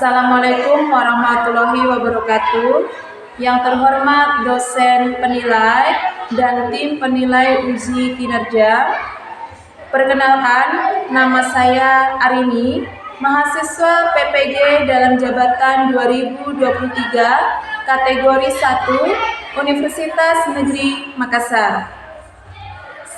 Assalamualaikum warahmatullahi wabarakatuh. Yang terhormat dosen penilai dan tim penilai uji kinerja. Perkenalkan, nama saya Arini, mahasiswa PPG dalam jabatan 2023, kategori 1, Universitas Negeri Makassar.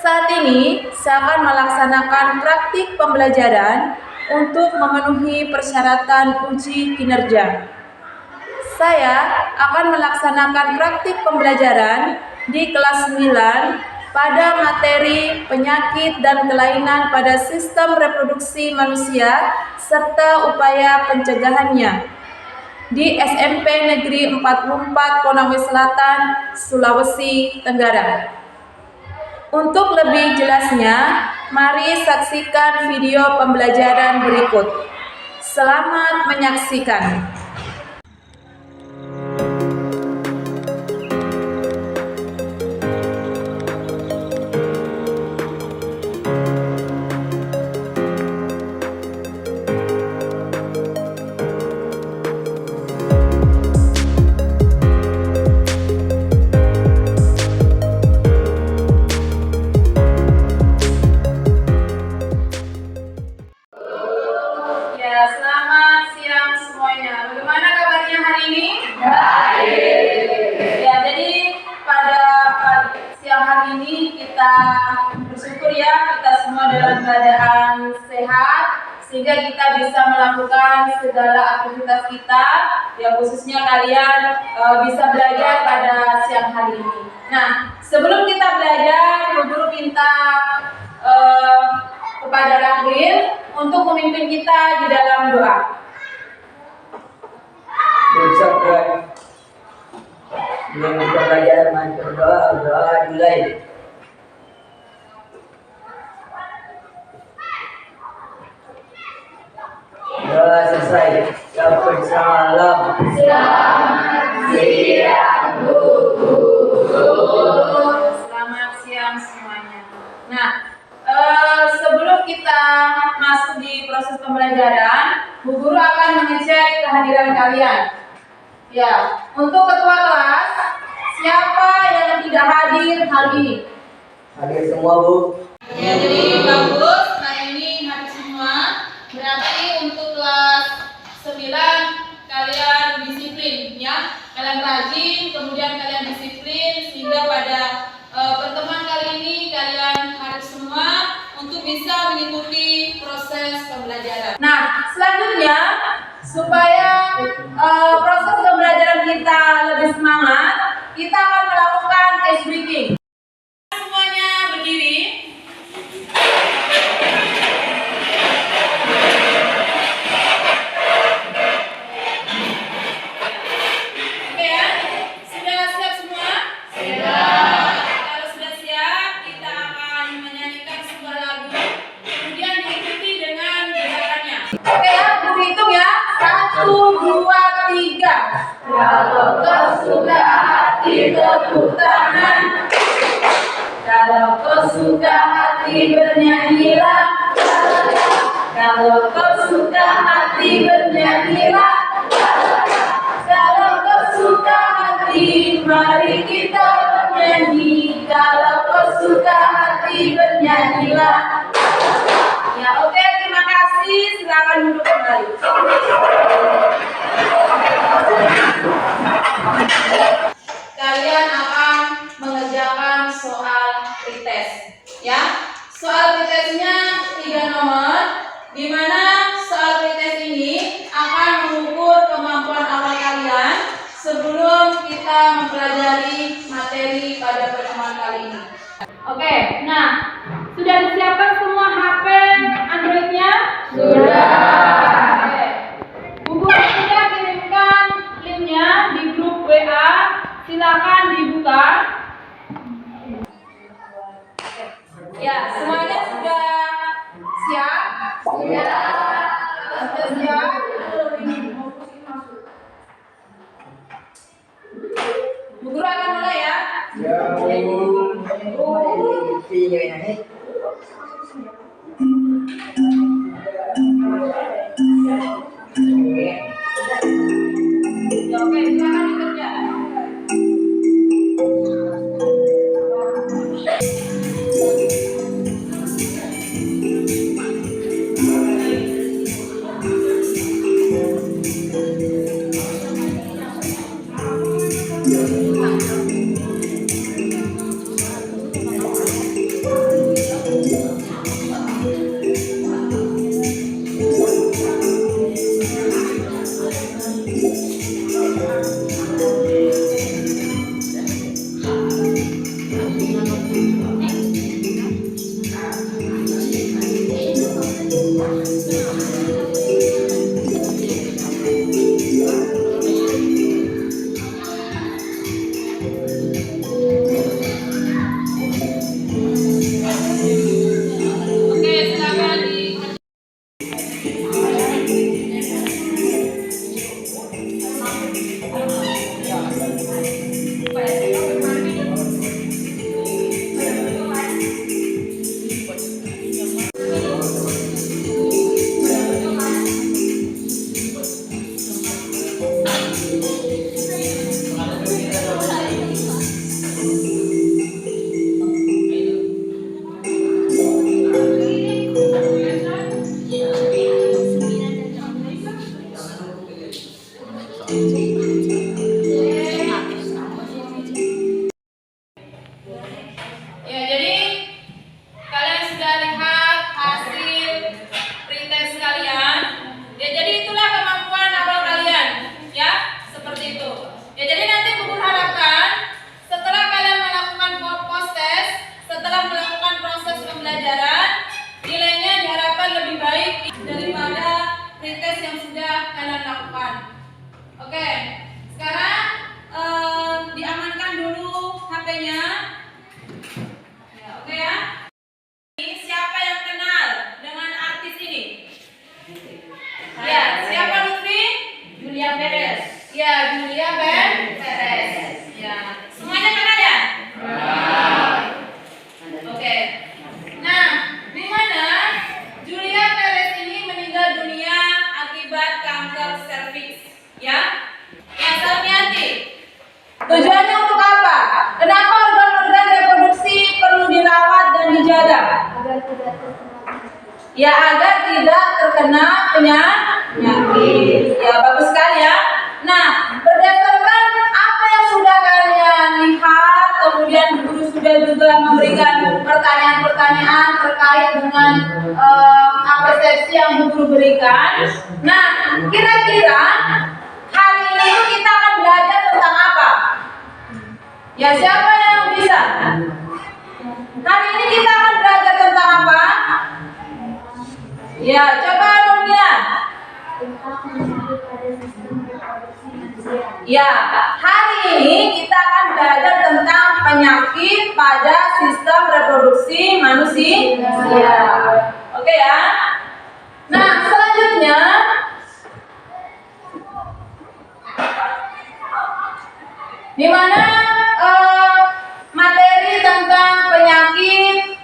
Saat ini, saya akan melaksanakan praktik pembelajaran untuk memenuhi persyaratan uji kinerja. Saya akan melaksanakan praktik pembelajaran di kelas 9 pada materi penyakit dan kelainan pada sistem reproduksi manusia serta upaya pencegahannya di SMP Negeri 44 Konawe Selatan, Sulawesi Tenggara. Untuk lebih jelasnya, mari saksikan video pembelajaran berikut. Selamat menyaksikan. Selamat siang semuanya. Bagaimana kabarnya hari ini? Baik. Ya, jadi pada siang hari ini kita bersyukur ya kita semua dalam keadaan sehat sehingga kita bisa melakukan segala aktivitas kita, ya khususnya kalian bisa belajar pada siang hari ini. Nah, sebelum kita belajar, guru minta kepada Rahil untuk memimpin kita di dalam doa. Bersabda, yang kita belajar berdoa dimulai. Doa selesai. Dapat salam. Selamat siang, Bu. Selamat siang semuanya. Nah, sebelum kita masuk di proses pembelajaran, Bu Guru akan mengecek kehadiran kalian. Ya, untuk ketua kelas, siapa yang tidak hadir hari ini? Hadir semua, Bu. Ya, jadi bagus, hari ini hadir semua. Berarti untuk kelas 9 kalian disiplin ya. Kalian rajin, kemudian kalian disiplin sehingga pada pertemuan kali ini kalian harus semua untuk bisa mengikuti proses pembelajaran. Nah, selanjutnya supaya proses pembelajaran kita lebih semangat, kita akan melakukan ice breaking. Semuanya berdiri. Oke ya, sudah siap semua? Sudah. Kalau sudah siap, kita akan menyanyikan sebuah lagu, kemudian diikuti dengan gerakannya. Oke ya, guru hitung ya. 1, 2, 3. Kalau kau suka hati tepuk tangan. Kalau kau suka hati bernyanyilah. Kalau kau suka hati bernyanyilah. Kalau kau suka hati, mari kita bernyanyi. Kalau kau suka hati bernyanyilah. Ya, oke, terima kasih. Silakan duduk kembali. Kalian akan mengerjakan soal pretest, ya. Soal pretestnya 3 nomor, di mana soal pretest ini akan mengukur kemampuan awal kalian sebelum kita mempelajari materi pada pertemuan kali ini. Oke, nah, sudah disiapkan semua HP Android-nya? Sudah. Oke. Bu Guru sudah kirimkan linknya di grup WA. Silakan dibuka. Ya, semuanya sudah siap? Sudah. Sudah siap? Bu Guru akan mulai ya. Ya, Bu. Ya, jadi kalian sudah lihat hasil pretest kalian. Ya, jadi itulah kemampuan awal kalian, ya, seperti itu. Ya, jadi nanti Bu harapkan setelah kalian melakukan post test, setelah melakukan proses pembelajaran, nilainya diharapkan lebih baik daripada pretest yang sudah kalian lakukan. Oke, sekarang diamankan dulu HP-nya. Ya, oke ya. Siapa yang kenal dengan artis ini? Ya, siapa Lutfi? Julia Perez. Ya, Julia Perez. Ya, semuanya kenal ya? Oke. Nah, di mana Julia Perez ini meninggal dunia akibat kanker serviks? Ya. Yang Sarmianti. Tujuannya untuk apa? Kenapa organ-organ reproduksi perlu dirawat dan dijaga? Ya, agar tidak terkena penyakit. Ya, bagus sekali ya. Nah, berdasarkan apa yang sudah kalian lihat, kemudian guru sudah juga memberikan pertanyaan-pertanyaan terkait dengan persepsi yang guru berikan. Nah, kira-kira hari ini kita akan belajar tentang apa? Ya, siapa yang bisa? Hari ini kita akan belajar tentang apa? Ya, coba Nurmila. Ya, hari ini kita akan belajar tentang penyakit pada sistem reproduksi manusia. Oke ya. Nah, selanjutnya di mana materi tentang penyakit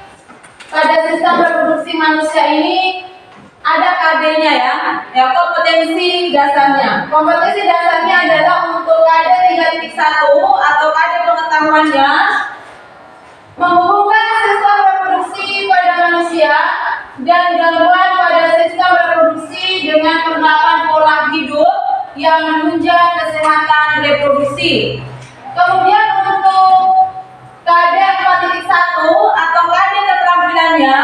pada sistem reproduksi manusia ini ada KD-nya ya. Ya, kompetensi dasarnya. Kompetensi dasarnya adalah untuk KD 3.1 atau KD pengetahuannya menghubungkan sistem reproduksi pada manusia dan gangguan pada sistem reproduksi dengan penerapan pola hidup yang menunjang kesehatan reproduksi. Kemudian untuk KD 4.1 atau KD keterampilannya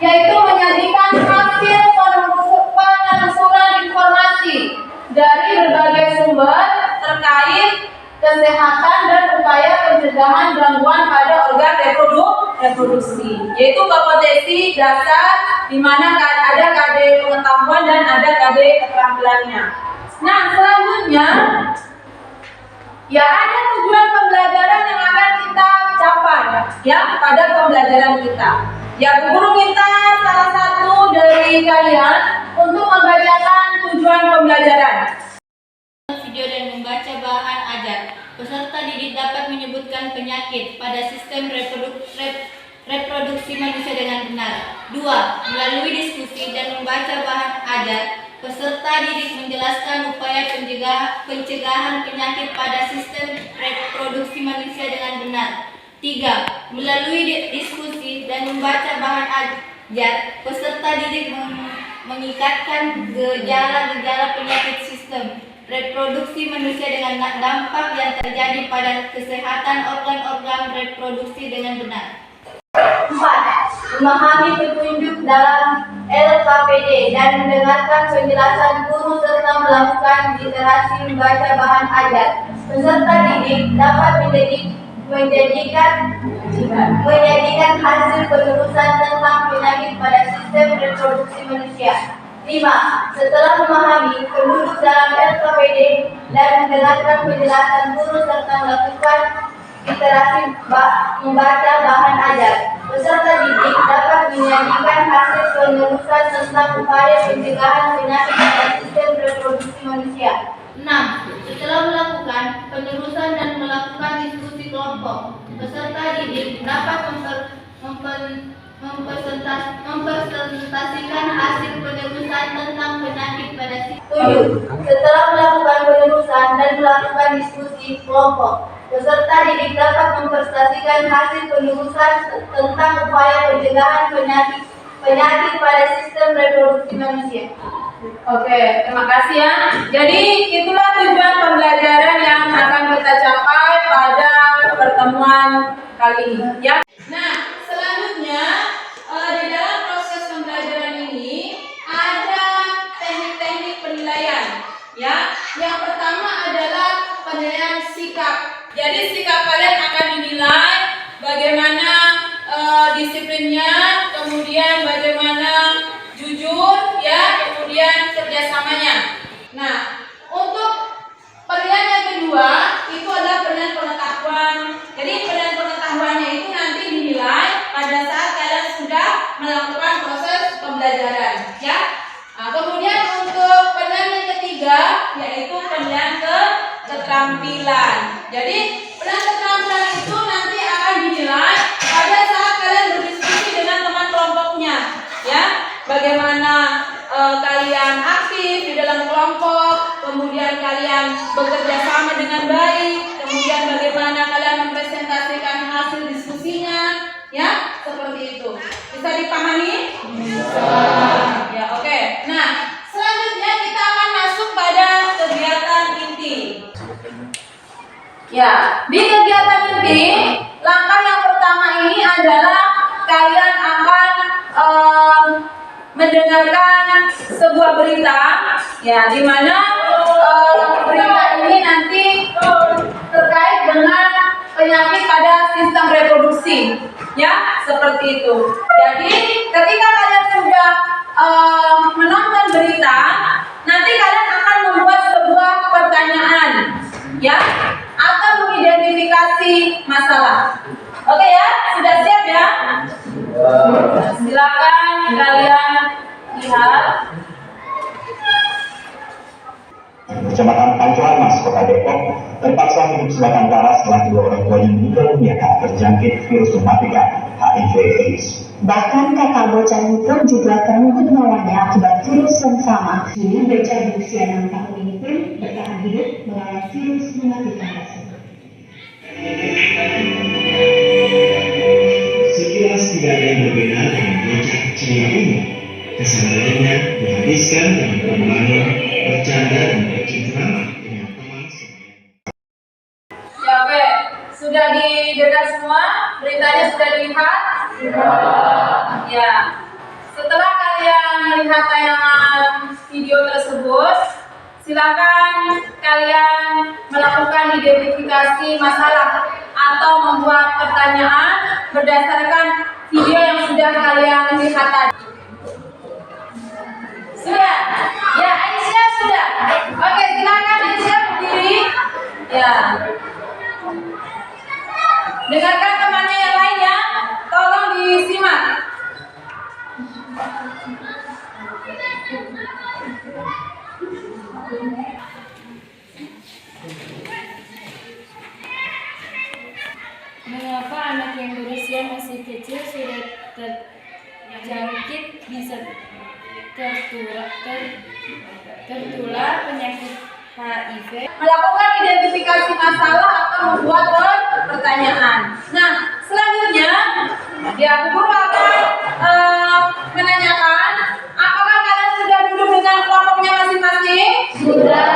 yaitu menyajikan hasil penelusuran informasi dari berbagai sumber terkait kesehatan dan upaya pencegahan gangguan pada organ reproduksi, yaitu kompetensi dasar di mana ada KD pengetahuan dan ada KD keterampilannya. Nah, selanjutnya ya ada tujuan pembelajaran yang akan kita capai ya pada pembelajaran kita. Ya, guru minta salah satu dari kalian untuk membacakan tujuan pembelajaran. Video dan membaca bahan ajar. Peserta didik dapat menyebutkan penyakit pada sistem reproduksi manusia dengan benar. 2. Melalui diskusi dan membaca bahan ajar, peserta didik menjelaskan upaya pencegahan penyakit pada sistem reproduksi manusia dengan benar. 3. Melalui diskusi dan membaca bahan ajar, peserta didik mengikatkan gejala-gejala penyakit sistem reproduksi manusia dengan dampak yang terjadi pada kesehatan organ-organ reproduksi dengan benar. 4. Memahami petunjuk dalam LKPD dan mendengarkan penjelasan guru serta melakukan literasi membaca bahan ajar. Peserta didik dapat menjadikan hasil penelusuran tentang penyakit pada sistem reproduksi manusia. 5. Setelah memahami penduduk dalam LKPD dan mendengarkan penjelasan guru serta melakukan literasi membaca bahan ajar, peserta didik dapat menyajikan hasil penelusuran tentang upaya pencegahan penyakit pada sistem reproduksi manusia. 6. Setelah melakukan penerusan dan melakukan diskusi kelompok, peserta didik dapat mempresentasikan hasil penerusan tentang penyakit pada si. 7. Setelah melakukan penerusan dan melakukan diskusi kelompok, peserta didik dapat mempresentasikan hasil penerusan tentang upaya pencegahan penyakit pada sistem reproduksi manusia. Oke, terima kasih ya. Jadi itulah tujuan pembelajaran yang akan kita capai pada pertemuan kali ini ya. Nah, selanjutnya di dalam proses pembelajaran ini ada teknik-teknik penilaian ya. Yang pertama adalah penilaian sikap. Jadi sikap kalian akan dinilai bagaimana disiplinnya, kemudian bagaimana jujur ya, kemudian kerjasamanya. Nah, untuk penilaian yang kedua itu adalah penilaian pengetahuan. Jadi penilaian pengetahuannya itu nanti dinilai pada saat kalian sudah melakukan proses pembelajaran ya. Nah, kemudian untuk penilaian yang ketiga yaitu penilaian keterampilan. Jadi penilaian keterampilan itu nanti akan dinilai pada saat kalian berdiskusi dengan teman kelompoknya ya. Bagaimana kalian aktif di dalam kelompok, kemudian kalian bekerja sama dengan baik, kemudian bagaimana kalian mempresentasikan hasil diskusinya, ya, seperti itu. Bisa dipahami? Bisa. Ya, oke. Nah, selanjutnya kita akan masuk pada kegiatan inti. Ya, di kegiatan inti, langkah yang pertama ini adalah kalian akan mendengarkan sebuah berita ya, di mana berita ini nanti terkait dengan penyakit pada sistem reproduksi ya, seperti itu. Jadi ketika kalian sudah menonton berita, nanti kalian akan membuat sebuah pertanyaan ya, atau mengidentifikasi masalah. Oke ya, sudah siap ya? Silakan kalian lihat. Kecamatan Pancoran Mas, Kota Depok, terpaksa hidup sebatang kara setelah dua orang tuanya meninggal dunia karena terjangkit virus mematikan HIV/AIDS. Bahkan kakak bocahnya pun juga terenggut nyawanya akibat virus yang sama. Kini bocah berusia 6 tahun ini pun bertahan hidup melawan virus mematikan tersebut. Sekilas tidak ada yang berbeda dengan bocah kecil ini. Kesadarannya dihabiskan dengan bermain, bercanda dan bercengkrama dengan teman sebaya. Ya, oke. Sudah didengar semua? Beritanya sudah dilihat? Ya. Setelah kalian melihat tayangan video tersebut, silakan kalian melakukan identifikasi masalah atau membuat pertanyaan berdasarkan video yang sudah kalian lihat tadi. Sudah? Ya, Aisyah sudah. Oke, silakan Aisyah berdiri. Ya. Dengarkan temannya yang lainnya. Tolong disimak. Mengapa anak yang berusia masih kecil sudah terjangkit bisa tertular penyakit HIV? Melakukan identifikasi masalah atau membuat pertanyaan. Nah, selanjutnya ya, Bu Guru akan menanyakan, apakah kalian sudah duduk dengan kelompoknya masing-masing? Sudah.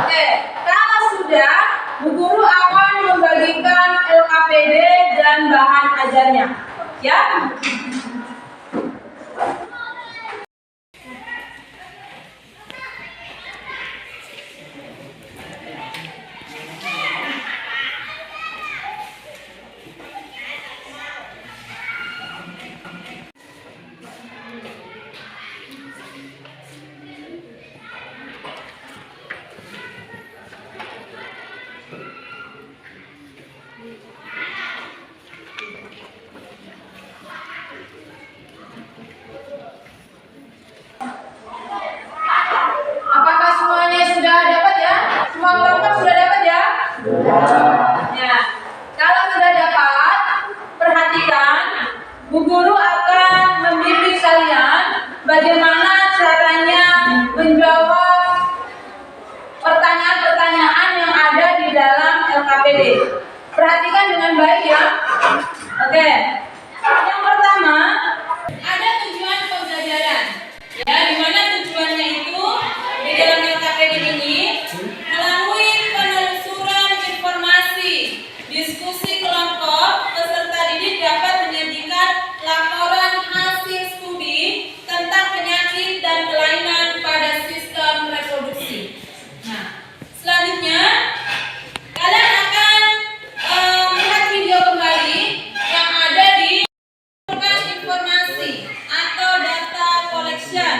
Oke, kalau sudah, Bu Guru akan membagikan LKPD dan bahan ajarnya. Ya. KPD. Perhatikan dengan baik ya. Oke. Yang pertama, ada tujuan pembelajaran. Ya, di mana tujuannya itu di dalam LKPD ini melalui penelusuran informasi, diskusi kelompok, peserta didik dapat menyajikan laporan hasil studi tentang penyakit dan kelainan pada sistem reproduksi. Nah, selanjutnya kalian akan melihat video kembali yang ada di informasi atau data collection.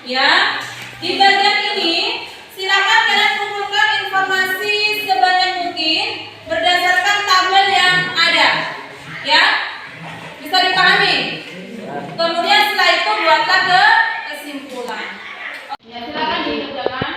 Ya, di bagian ini silakan kalian kumpulkan informasi sebanyak mungkin berdasarkan tabel yang ada. Ya, bisa dipahami. Kemudian setelah itu buatlah kesimpulan. Ya, silakan dikerjakan.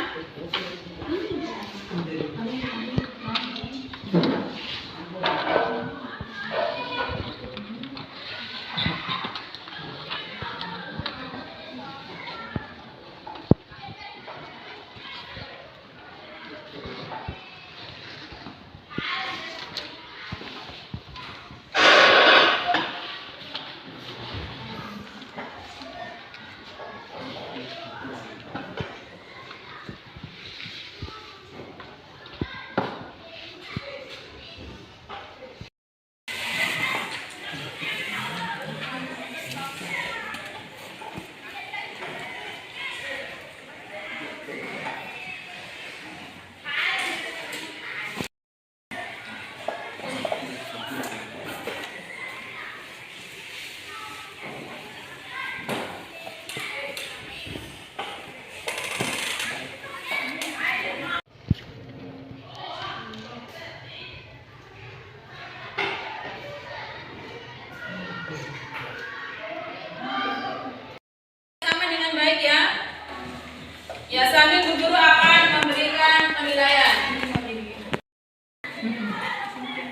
Ya, sambil Bu Guru akan memberikan penilaian.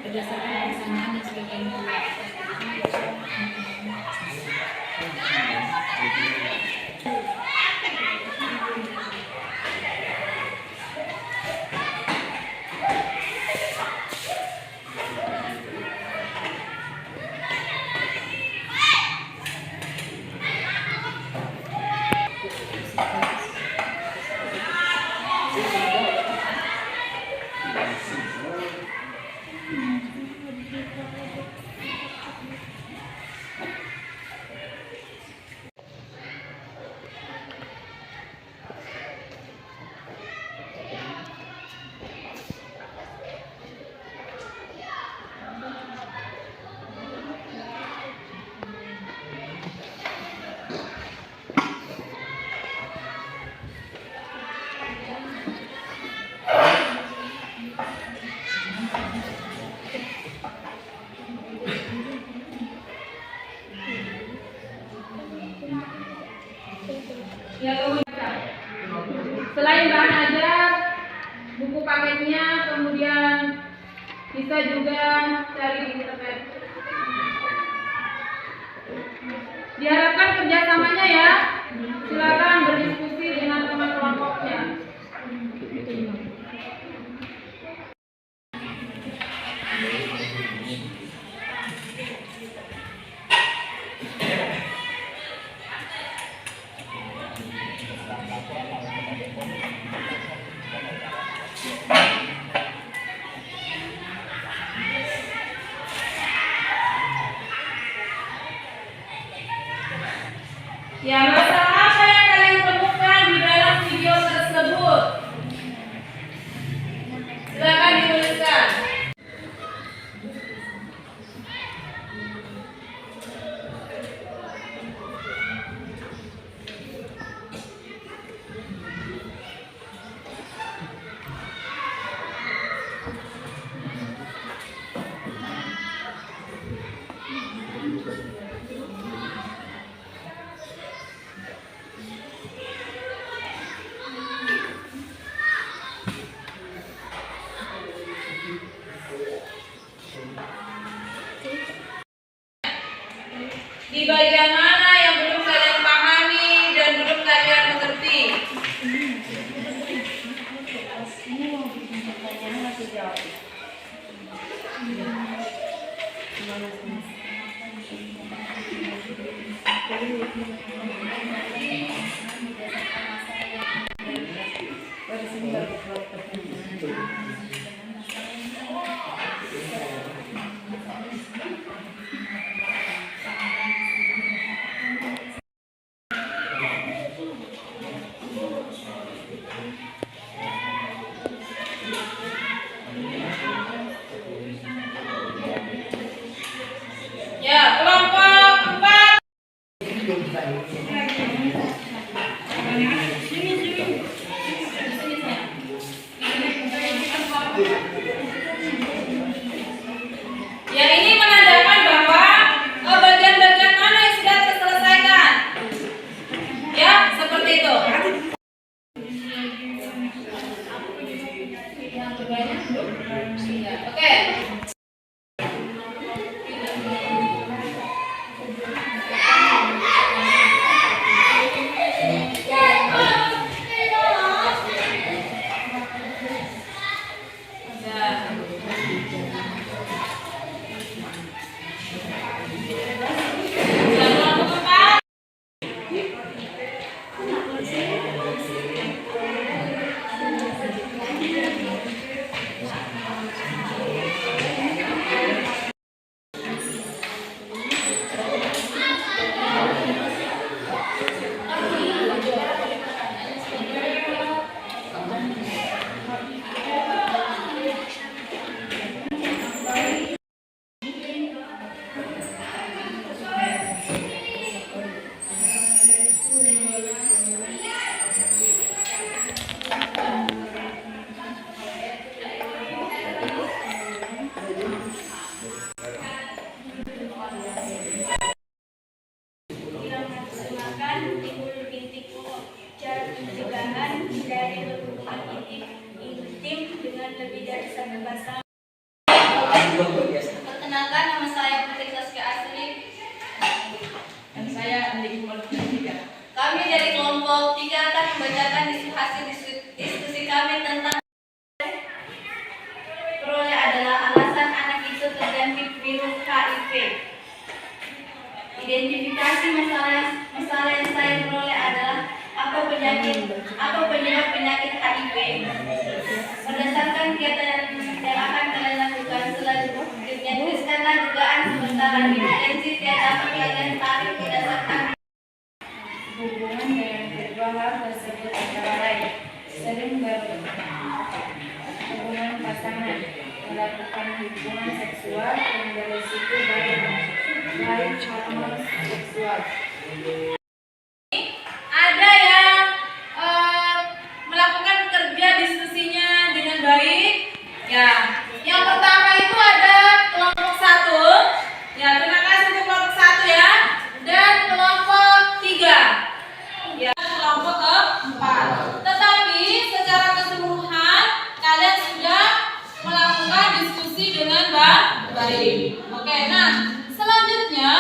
Berdasarkan persamaan dan sebagainya. Ya, kemudian selain bahan ajar, buku paketnya, kemudian bisa juga cari di internet. Diharapkan kerjasamanya ya. Silakan berdiskusi dengan teman kelompoknya. Ya, masalah apa yang kalian temukan di dalam video tersebut? Silakan dituliskan. Di bagian mana yang belum kalian pahami dan belum kalian mengerti? Ya, kelompok 4. Ya, ini menandakan bahwa bagian-bagian mana yang sudah terselesaikan. Ya, seperti itu. Oke. Perkenalkan, nama saya Putri Saskia Asri. Dan saya Andi Iqbal. Kami dari kelompok 3 akan membacakan hasil diskusi kami tentang peroleh adalah alasan anak itu terjangkit virus HIV. Identifikasi masalah yang saya peroleh adalah apa penyebab penyakit HIV. Berdasarkan kegiatan yang akan kalian lakukan selanjutnya, tuliskanlah dugaan sementara evidensi yang dapat kalian tarik berdasarkan Hubungan dengan kedua hal tersebut antara lain sering berhubungan pasangan, melakukan hubungan seksual yang berisiko baik hormon seksual. Ada yang melakukan kerja diskusinya dengan baik. Ya, yang pertama itu ada kelompok 1. Ya, terima kasih untuk kelompok 1 ya. Dan kelompok 3. Ya, kelompok keempat. Tetapi secara keseluruhan kalian sudah melakukan diskusi dengan baik. Oke, nah selanjutnya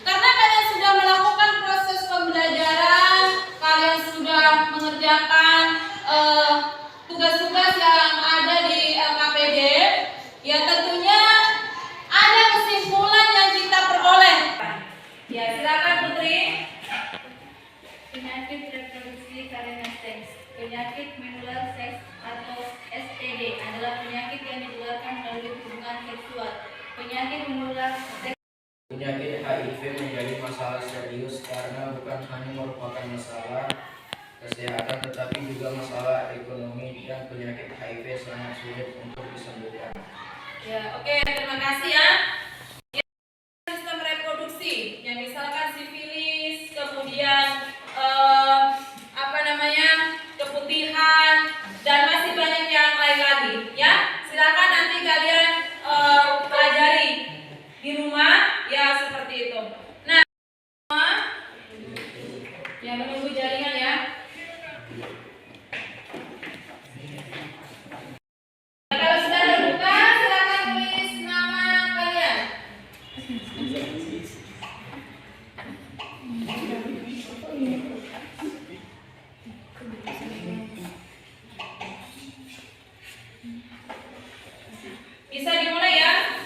karena kalian sudah melakukan proses pembelajaran, kalian sudah mengerjakan tugas-tugas yang ada di LKPD, ya tentunya ada kesimpulan yang kita peroleh. Ya, silakan Putri. penyakit reproduksi karena seks. Penyakit menular seks atau STD adalah penyakit yang ditularkan melalui hubungan seksual. Penyakit menular seks Penyakit HIV menjadi masalah serius karena bukan hanya merupakan masalah kesehatan tetapi juga masalah ekonomi, dan penyakit HIV sangat sulit untuk disembuhkan. Ya, oke, terima kasih ya. Sistem reproduksi, yang misalkan sifilis, kemudian keputihan, dan masih banyak yang lain lagi. Ya, silakan nanti kalian pelajari di rumah, ya seperti itu. Nah, ya menunggu jaringan ya. Kalau sudah terbuka, silakan tulis nama kalian. Bisa dimulai ya.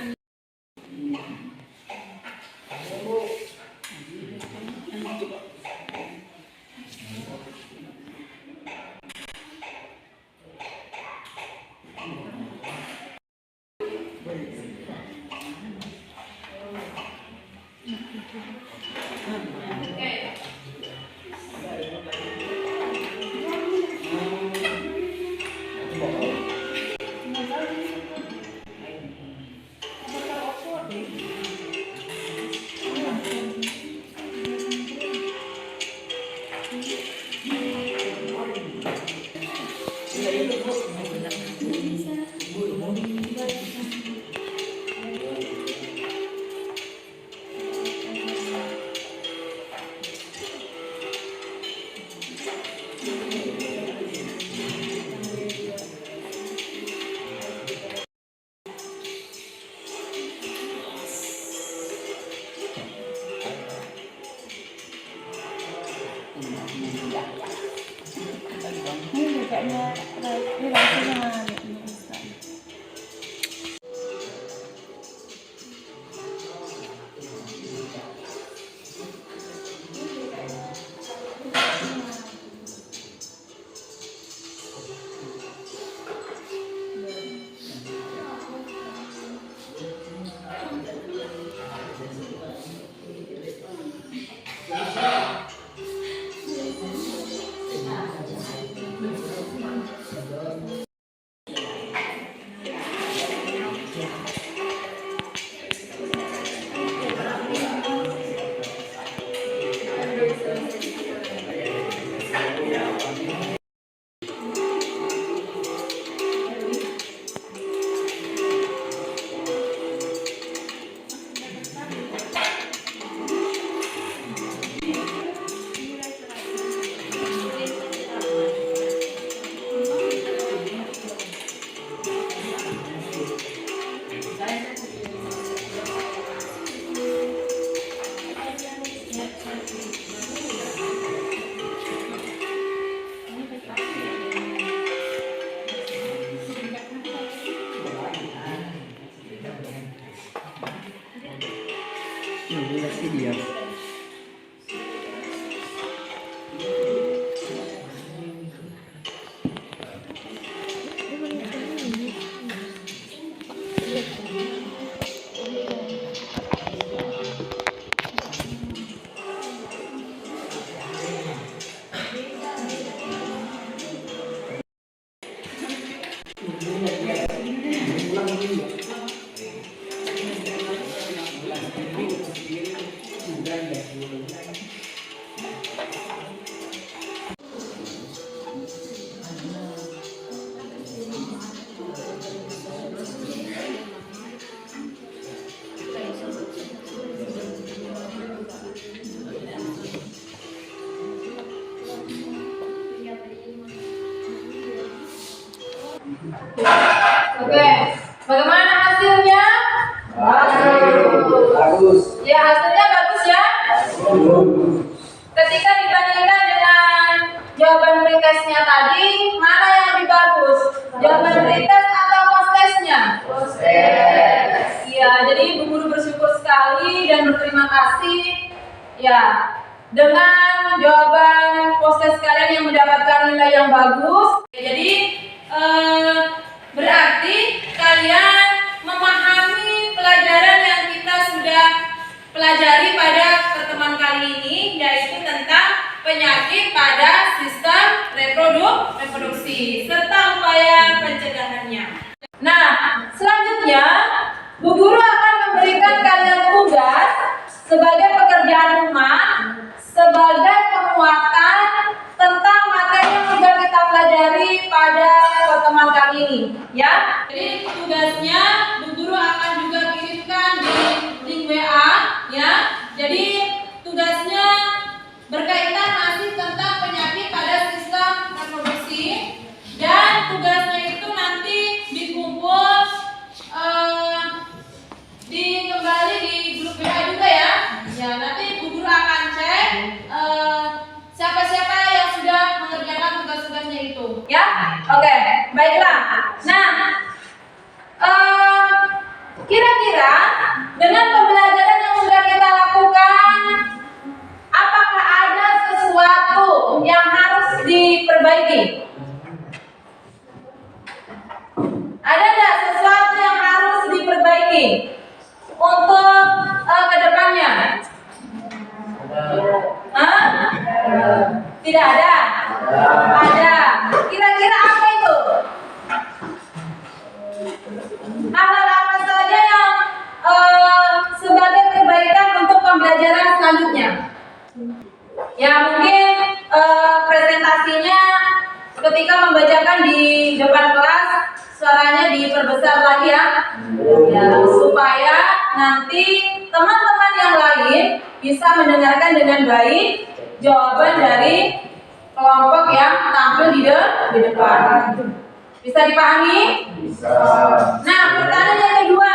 Oke, bagaimana hasilnya? Bagus. Ya, hasilnya bagus ya. Ketika dibandingkan dengan jawaban pretestnya tadi, mana yang lebih bagus? Jawaban pretest atau post-testnya? Iya, jadi Bu Guru bersyukur sekali dan berterima kasih ya dengan jawaban post-test kalian yang mendapatkan nilai yang bagus. Jadi berarti kalian memahami pelajaran yang kita sudah pelajari pada pertemuan kali ini, yaitu tentang penyakit pada sistem reproduksi serta upaya pencegahannya. Nah, selanjutnya Bu Guru akan memberikan kalian tugas sebagai pekerjaan rumah sebagai penguatan tentang materi yang sudah kita pelajari pada pertemuan kali ini, ya. Jadi tugasnya Bu Guru akan juga kirimkan di link WA, ya. Jadi tugasnya berkaitan masih tentang penyakit pada sistem reproduksi dan tugasnya itu nanti dikumpul kembali di grup WA juga ya. Ya, nanti Bu Guru akan cek siapa-siapa yang sudah mengerjakan tugas-tugasnya itu, ya. Oke, baiklah. Nah, kira-kira dengan pembelajaran yang sudah kita lakukan, apakah ada sesuatu yang harus diperbaiki? Ada nggak sesuatu yang harus diperbaiki? ini untuk kedepannya? Hah? Tidak ada? Ada. Kira-kira apa itu? Hal-hal apa saja yang sebagai perbaikan untuk pembelajaran selanjutnya? Ya mungkin presentasinya ketika membacakan di depan kelas suaranya diperbesar lagi ya, supaya nanti teman-teman yang lain bisa mendengarkan dengan baik jawaban dari kelompok yang tampil di depan. Bisa dipahami? Bisa. Nah, pertanyaan yang kedua,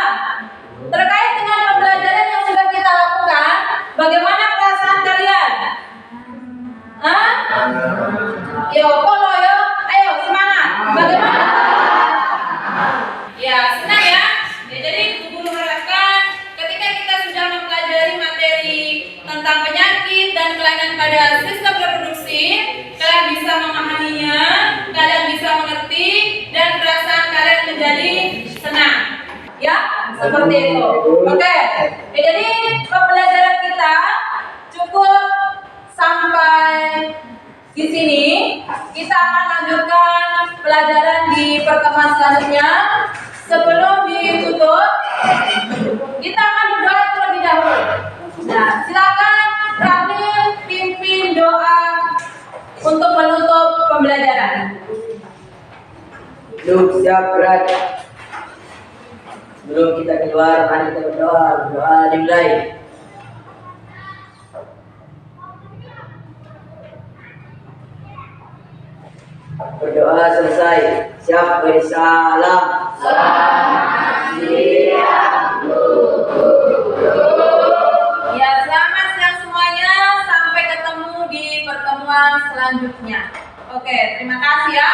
terkait dengan pembelajaran yang sudah kita lakukan, bagaimana perasaan kalian? Hah? Yo, polo yo, ayo semangat. Bagaimana? Ya, senang ya. Jadi guru harapkan ketika kita sudah mempelajari materi tentang penyakit dan kelainan pada sistem reproduksi, kalian bisa memahaminya, kalian bisa mengerti, dan perasaan kalian menjadi senang. Ya, seperti itu. Oke. Jadi pembelajaran kita cukup sampai di sini. Kita akan lanjutkan pelajaran di pertemuan selanjutnya. Sebelum ditutup, kita akan berdoa terlebih dahulu. Nah, silakan kami pimpin doa untuk menutup pembelajaran. Duduk siap gerak. Sebelum kita keluar, mari kita berdoa. Doa dimulai. Berdoa selesai. Siap beri salam. Ya, selamat siang semuanya. Sampai ketemu di pertemuan selanjutnya. Oke, terima kasih ya.